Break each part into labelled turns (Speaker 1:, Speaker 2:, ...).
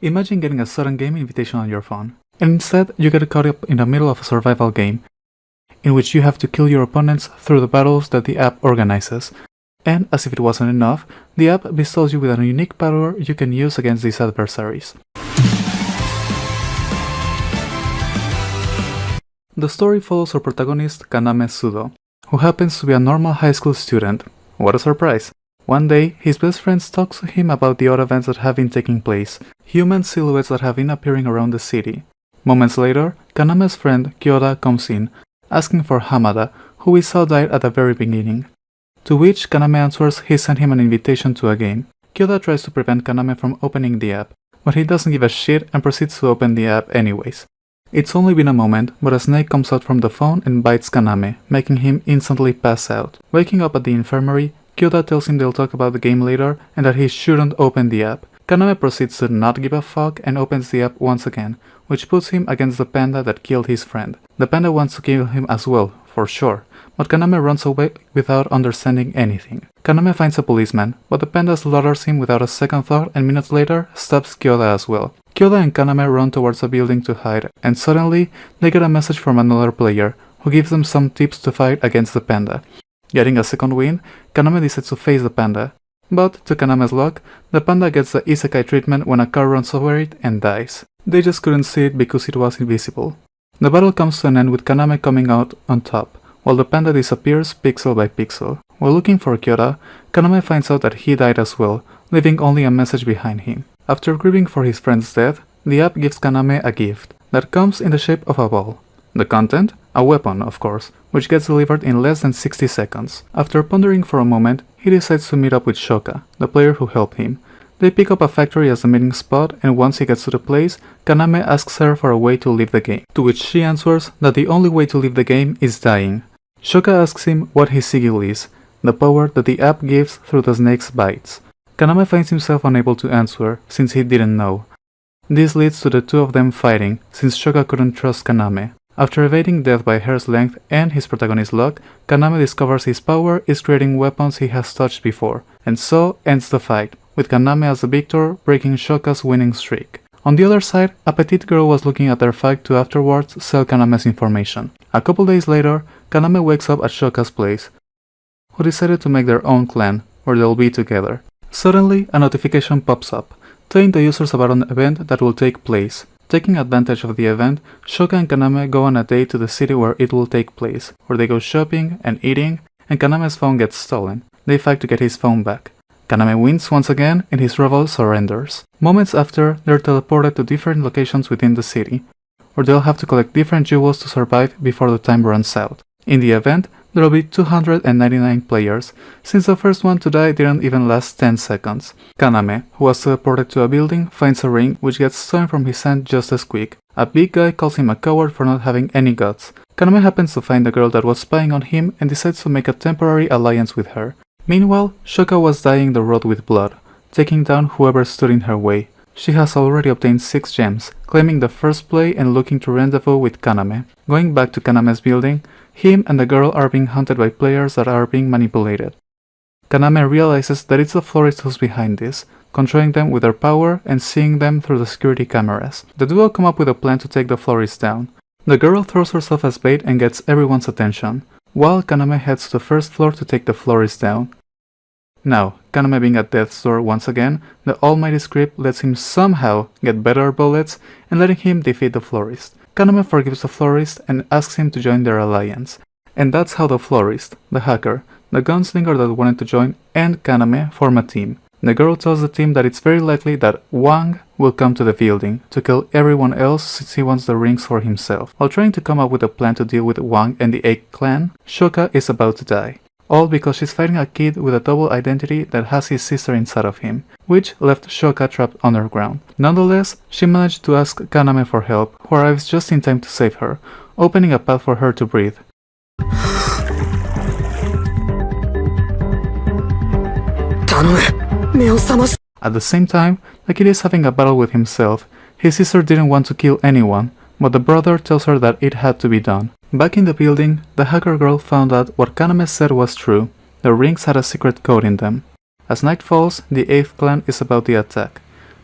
Speaker 1: Imagine getting a sudden game invitation on your phone, and instead you get caught up in the middle of a survival game, in which you have to kill your opponents through the battles that the app organizes. And as if it wasn't enough, the app bestows you with a unique power you can use against these adversaries. The story follows our protagonist Kaname Sudo, who happens to be a normal high school student. What a surprise! One day, his best friend talks to him about the odd events that have been taking place, human silhouettes that have been appearing around the city. Moments later, Kaname's friend Kyoda comes in, asking for Hamada, who we saw died at the very beginning. To which Kaname answers he sent him an invitation to a game. Kyoda tries to prevent Kaname from opening the app, but he doesn't give a shit and proceeds to open the app anyways. It's only been a moment, but a snake comes out from the phone and bites Kaname, making him instantly pass out. Waking up at the infirmary, Kyoda tells him they'll talk about the game later and that he shouldn't open the app. Kaname proceeds to not give a fuck and opens the app once again, which puts him against the panda that killed his friend. The panda wants to kill him as well, for sure, but Kaname runs away without understanding anything. Kaname finds a policeman, but the panda slaughters him without a second thought and minutes later stabs Kyoda as well. Kyoda and Kaname run towards a building to hide, and suddenly they get a message from another player, who gives them some tips to fight against the panda. Getting a second win, Kaname decides to face the panda, but to Kaname's luck, the panda gets the isekai treatment when a car runs over it and dies. They just couldn't see it because it was invisible. The battle comes to an end with Kaname coming out on top, while the panda disappears pixel by pixel. While looking for Kyoda, Kaname finds out that he died as well, leaving only a message behind him. After grieving for his friend's death, the app gives Kaname a gift that comes in the shape of a ball. The content? A weapon, of course, which gets delivered in less than 60 seconds. After pondering for a moment, he decides to meet up with Shoka, the player who helped him. They pick up a factory as the meeting spot, and once he gets to the place, Kaname asks her for a way to leave the game, to which she answers that the only way to leave the game is dying. Shoka asks him what his sigil is, the power that the app gives through the snake's bites. Kaname finds himself unable to answer, since he didn't know. This leads to the two of them fighting, since Shoka couldn't trust Kaname. After evading death by hair's length and his protagonist's luck, Kaname discovers his power is creating weapons he has touched before, and so ends the fight, with Kaname as the victor, breaking Shoka's winning streak. On the other side, a petite girl was looking at their fight to afterwards sell Kaname's information. A couple days later, Kaname wakes up at Shoka's place, who decided to make their own clan, where they'll be together. Suddenly, a notification pops up, telling the users about an event that will take place. Taking advantage of the event, Shoka and Kaname go on a date to the city where it will take place, where they go shopping and eating, and Kaname's phone gets stolen. They fight to get his phone back. Kaname wins once again and his rival surrenders. Moments after, they're teleported to different locations within the city, where they'll have to collect different jewels to survive before the time runs out. In the event, there will be 299 players, since the first one to die didn't even last 10 seconds. Kaname, who was teleported to a building, finds a ring which gets stolen from his hand just as quick. A big guy calls him a coward for not having any guts. Kaname happens to find the girl that was spying on him and decides to make a temporary alliance with her. Meanwhile, Shoka was dyeing the road with blood, taking down whoever stood in her way. She has already obtained 6 gems, claiming the first play and looking to rendezvous with Kaname. Going back to Kaname's building, him and the girl are being hunted by players that are being manipulated. Kaname realizes that it's the florist who's behind this, controlling them with their power and seeing them through the security cameras. The duo come up with a plan to take the florist down. The girl throws herself as bait and gets everyone's attention, while Kaname heads to the first floor to take the florist down. Now, Kaname being at death's door once again, the almighty script lets him somehow get better bullets and letting him defeat the florist. Kaname forgives the florist and asks him to join their alliance. And that's how the florist, the hacker, the gunslinger that wanted to join, and Kaname form a team. The girl tells the team that it's very likely that Wang will come to the building to kill everyone else since he wants the rings for himself. While trying to come up with a plan to deal with Wang and the Egg clan, Shoka is about to die. All because she's fighting a kid with a double identity that has his sister inside of him, which left Shoka trapped underground. Nonetheless, she managed to ask Kaname for help, who arrives just in time to save her, opening a path for her to breathe. At the same time, the kid is having a battle with himself. His sister didn't want to kill anyone, but the brother tells her that it had to be done. Back in the building, the hacker girl found out what Kaname said was true. The rings had a secret code in them. As night falls, the 8th clan is about the attack.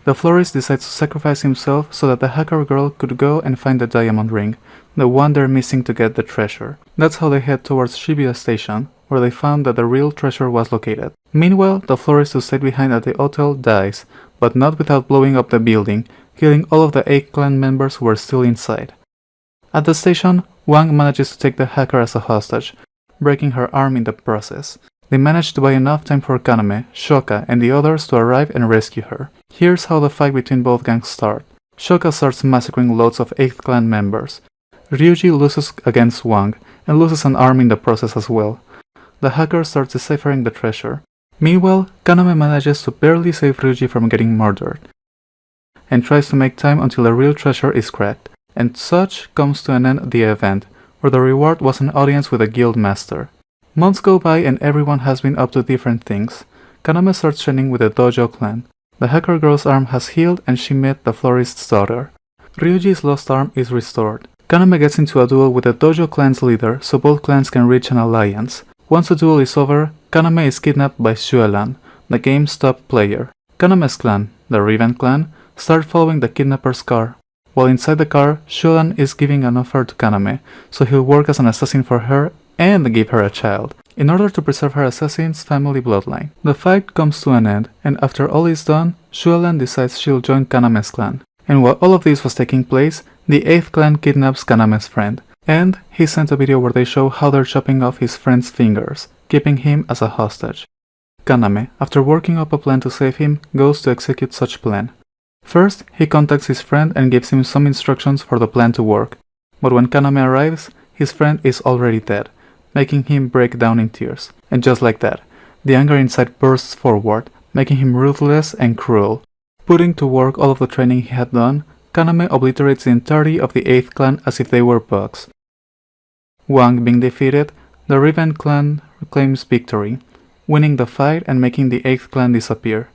Speaker 1: The florist decides to sacrifice himself so that the hacker girl could go and find the diamond ring, the one they're missing to get the treasure. That's how they head towards Shibuya Station, where they found that the real treasure was located. Meanwhile, the florist who stayed behind at the hotel dies, but not without blowing up the building, killing all of the 8 clan members who were still inside. At the station, Wang manages to take the hacker as a hostage, breaking her arm in the process. They manage to buy enough time for Kaname, Shoka, and the others to arrive and rescue her. Here's how the fight between both gangs starts. Shoka starts massacring loads of 8th clan members. Ryuji loses against Wang, and loses an arm in the process as well. The hacker starts deciphering the treasure. Meanwhile, Kaname manages to barely save Ryuji from getting murdered, and tries to make time until the real treasure is cracked. And such comes to an end the event, where the reward was an audience with a guild master. Months go by and everyone has been up to different things. Kaname starts training with the Dojo clan. The hacker girl's arm has healed and she met the florist's daughter. Ryuji's lost arm is restored. Kaname gets into a duel with the Dojo clan's leader so both clans can reach an alliance. Once the duel is over, Kaname is kidnapped by Shuelan, the game's top player. Kaname's clan, the Riven clan, start following the kidnapper's car. While inside the car, Shuelan is giving an offer to Kaname, so he'll work as an assassin for her and give her a child, in order to preserve her assassin's family bloodline. The fight comes to an end, and after all is done, Shuelan decides she'll join Kaname's clan. And while all of this was taking place, the 8th clan kidnaps Kaname's friend, and he sent a video where they show how they're chopping off his friend's fingers, keeping him as a hostage. Kaname, after working up a plan to save him, goes to execute such plan. First, he contacts his friend and gives him some instructions for the plan to work, but when Kaname arrives, his friend is already dead, making him break down in tears. And just like that, the anger inside bursts forward, making him ruthless and cruel. Putting to work all of the training he had done, Kaname obliterates the entirety of the 8th clan as if they were bugs. Wang being defeated, the Riven clan claims victory, winning the fight and making the 8th clan disappear.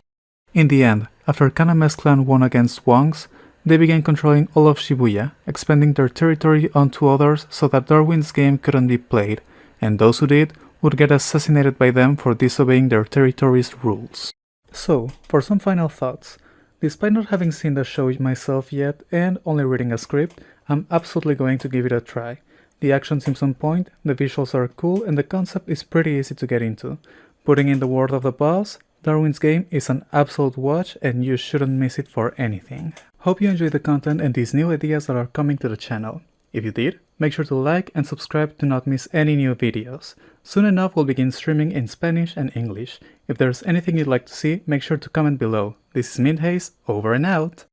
Speaker 1: In the end, after Kaname's clan won against Wang's, they began controlling all of Shibuya, expanding their territory onto others so that Darwin's game couldn't be played, and those who did would get assassinated by them for disobeying their territory's rules. So, for some final thoughts. Despite not having seen the show myself yet and only reading a script, I'm absolutely going to give it a try. The action seems on point, the visuals are cool, and the concept is pretty easy to get into. Putting in the word of the boss, Darwin's game is an absolute watch and you shouldn't miss it for anything. Hope you enjoyed the content and these new ideas that are coming to the channel. If you did, make sure to like and subscribe to not miss any new videos. Soon enough we'll begin streaming in Spanish and English. If there's anything you'd like to see, make sure to comment below. This is Mint Haze, over and out!